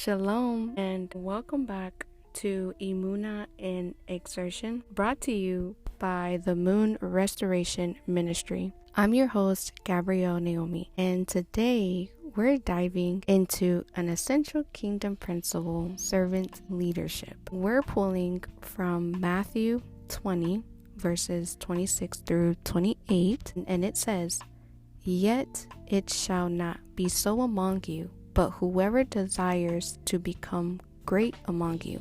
Shalom and welcome back to Imuna in Exertion, brought to you by the Moon Restoration Ministry. I'm your host, Gabrielle Naomi, and today we're diving into an essential kingdom principle, servant leadership. We're pulling from Matthew 20, verses 26 through 28, and it says, "Yet it shall not be so among you, but whoever desires to become great among you,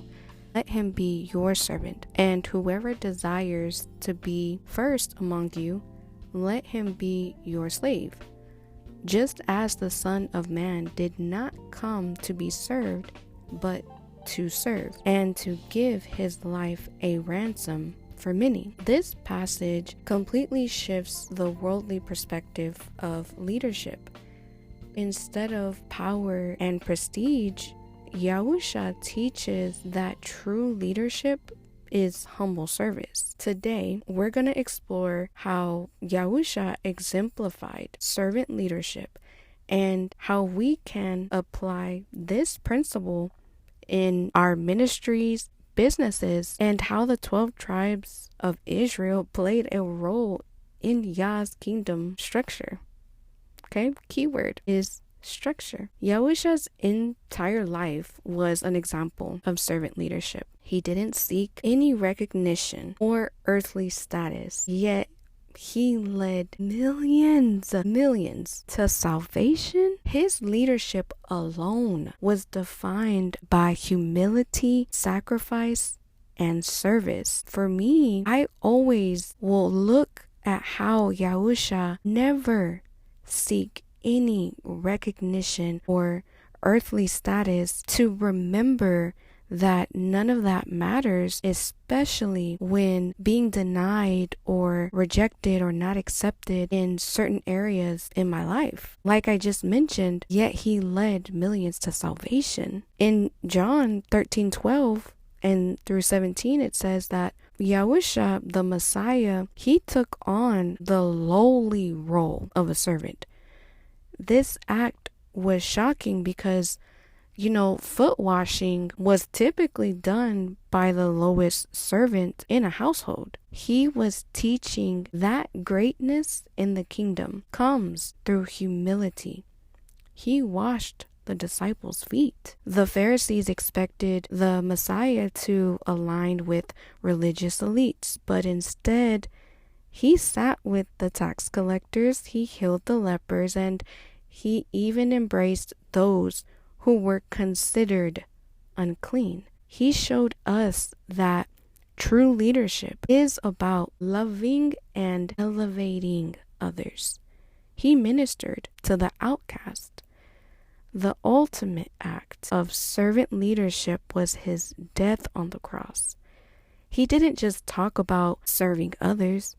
let him be your servant. And whoever desires to be first among you, let him be your slave. Just as the Son of Man did not come to be served, but to serve, and to give his life a ransom for many." This passage completely shifts the worldly perspective of leadership. Instead of power and prestige, Yahusha teaches that true leadership is humble service. Today, we're going to explore how Yahusha exemplified servant leadership and how we can apply this principle in our ministries, businesses, and how the 12 tribes of Israel played a role in Yah's kingdom structure. Okay, keyword is structure. Yahusha's entire life was an example of servant leadership. He didn't seek any recognition or earthly status, yet he led millions to salvation. His leadership alone was defined by humility, sacrifice, and service. For me, I always will look at how Yahusha never seek any recognition or earthly status, to remember that none of that matters, especially when being denied or rejected or not accepted in certain areas in my life. Like I just mentioned, yet he led millions to salvation. In John 13:12 and through 17, it says that Yahusha, the Messiah, he took on the lowly role of a servant. This act was shocking because, foot washing was typically done by the lowest servant in a household. He was teaching that greatness in the kingdom comes through humility. He washed the disciples' feet. The Pharisees expected the Messiah to align with religious elites, but instead, he sat with the tax collectors, he healed the lepers, and he even embraced those who were considered unclean. He showed us that true leadership is about loving and elevating others. He ministered to the outcast. The ultimate act of servant leadership was his death on the cross. He didn't just talk about serving others.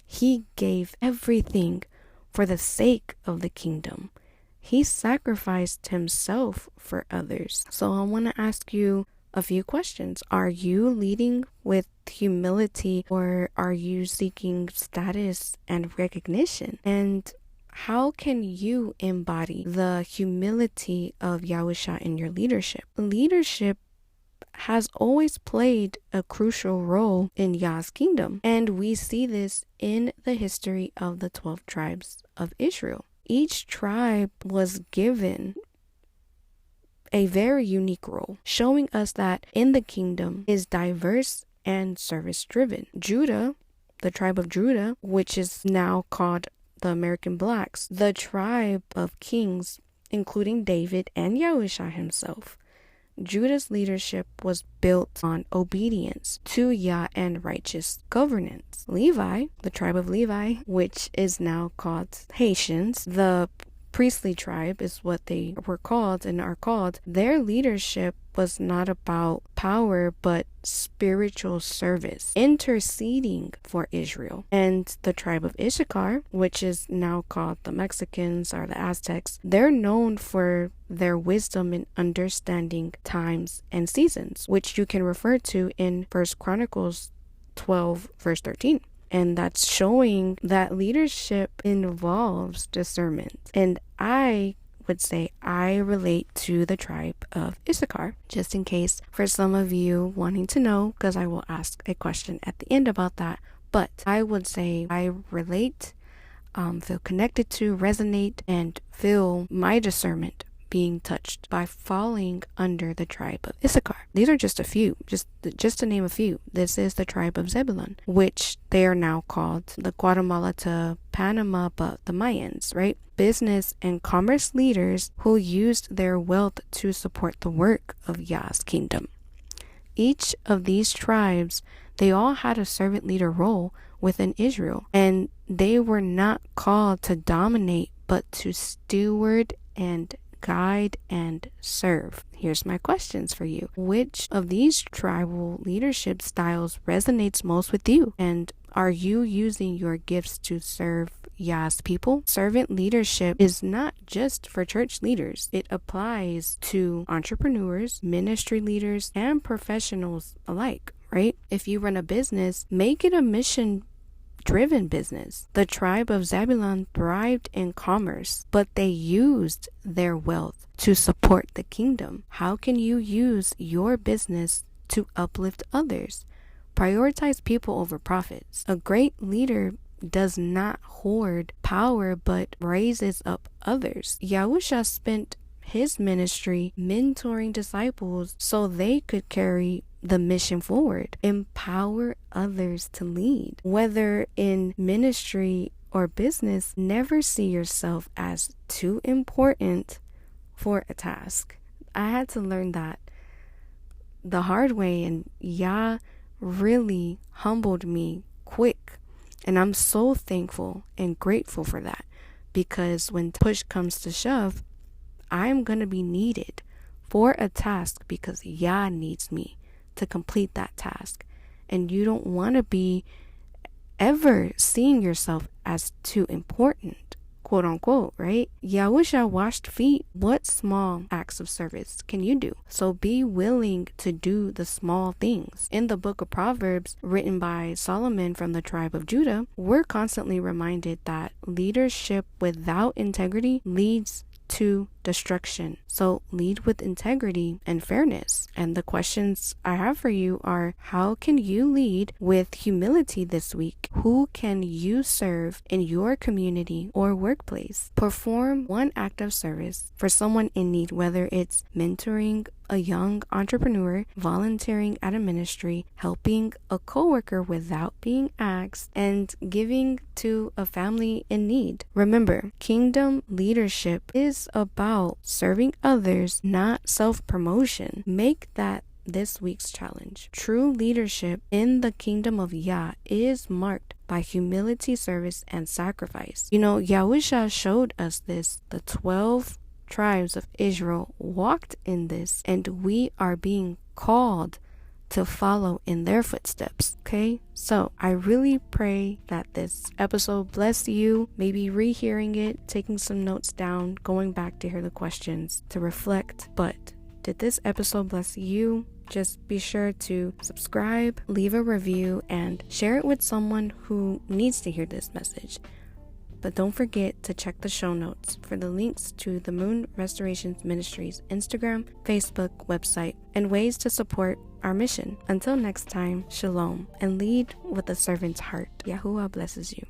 He gave everything for the sake of the kingdom. He sacrificed himself for others. So I want to ask you a few questions. Are you leading with humility, or are you seeking status and recognition? And how can you embody the humility of Yahusha in your leadership? Leadership has always played a crucial role in Yah's kingdom, and we see this in the history of the 12 tribes of Israel. Each tribe was given a very unique role, showing us that in the kingdom is diverse and service-driven. Judah, the tribe of Judah, which is now called the American Blacks, the tribe of kings, including David and Yahusha himself. Judah's leadership was built on obedience to Yah and righteous governance. Levi, the tribe of Levi, which is now called Haitians, the priestly tribe is what they were called and are called. Their leadership was not about power, but spiritual service, interceding for Israel. And the tribe of Issachar, which is now called the Mexicans or the Aztecs, they're known for their wisdom in understanding times and seasons, which you can refer to in 1 Chronicles 12, verse 13. And that's showing that leadership involves discernment. And I would say I relate to the tribe of Issachar, just in case for some of you wanting to know, because I will ask a question at the end about that. But I would say I relate, feel connected to, resonate, and feel my discernment being touched by falling under the tribe of Issachar. These are just a few, just to name a few. This is the tribe of Zebulun, which they are now called the Guatemala to Panama, but the Mayans, right? Business and commerce leaders who used their wealth to support the work of Yah's kingdom. Each of these tribes, they all had a servant leader role within Israel, and they were not called to dominate, but to steward and guide and serve. Here's my questions for you. Which of these tribal leadership styles resonates most with you? And are you using your gifts to serve Yah's people? Servant leadership is not just for church leaders. It applies to entrepreneurs, ministry leaders, and professionals alike, right? If you run a business, make it a mission-driven business. The tribe of Zebulun thrived in commerce, but they used their wealth to support the kingdom. How can you use your business to uplift others? Prioritize people over profits. A great leader does not hoard power, but raises up others. Yahusha spent his ministry mentoring disciples so they could carry the mission forward, empower others to lead. Whether in ministry or business, never see yourself as too important for a task. I had to learn that the hard way, and Yah really humbled me quick. And I'm so thankful and grateful for that, because when push comes to shove, I'm going to be needed for a task because Yah needs me to complete that task. And you don't want to be ever seeing yourself as too important, quote unquote, right? Yahusha washed feet. What small acts of service can you do? So be willing to do the small things. In the book of Proverbs, written by Solomon from the tribe of Judah, we're constantly reminded that leadership without integrity leads to destruction. So lead with integrity and fairness. And the questions I have for you are, how can you lead with humility this week? Who can you serve in your community or workplace? Perform one act of service for someone in need, whether it's mentoring a young entrepreneur, volunteering at a ministry, helping a coworker without being asked, and giving to a family in need. Remember, kingdom leadership is about serving others, not self-promotion. Make that this week's challenge. True leadership in the kingdom of Yah is marked by humility, service, and sacrifice. You know, Yahusha showed us this. The 12 tribes of Israel walked in this, and we are being called to follow in their footsteps. Okay, so I really pray that this episode blessed you, maybe rehearing it, taking some notes down, going back to hear the questions to reflect. But did this episode bless you? Just be sure to subscribe, leave a review, and share it with someone who needs to hear this message. But don't forget to check the show notes for the links to the Moon Restoration Ministries Instagram, Facebook, website, and ways to support our mission. Until next time, shalom, and lead with a servant's heart. Yahuwah blesses you.